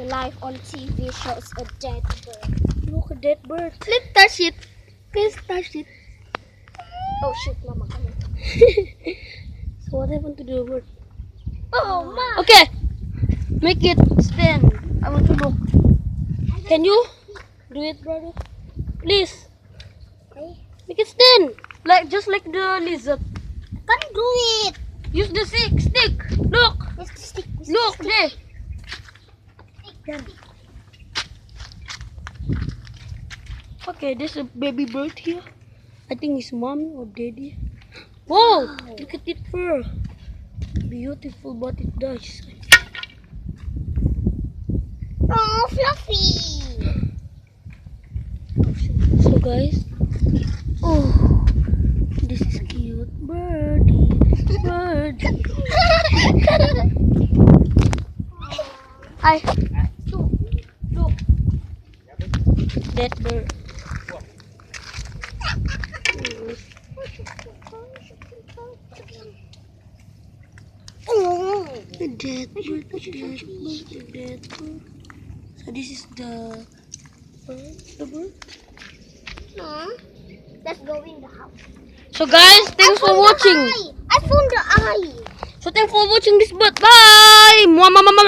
Life on TV shows a dead bird. Look, a dead bird. Let's touch it. Please touch it. Oh shit, mama, come on. So what happened to the bird? Oh, ma. Okay, make it stand. I want to look. Can you do it, brother? Please. Make it stand. Like just like the lizard. Can't do it. Use the stick. Look. It's the stick. Look there. Okay, there's a baby bird here. I think it's mommy or daddy. Whoa! Wow. Look at it fur. Beautiful, but it dies. Oh, fluffy. So guys, oh, this is cute birdie. Hi. Look. That bird. The dead bird. So this is the bird. Let's go in the house. So guys, thanks for watching. I found the eye. So thanks for watching this bird. Bye. Mwah, mwah, mwah, mwah.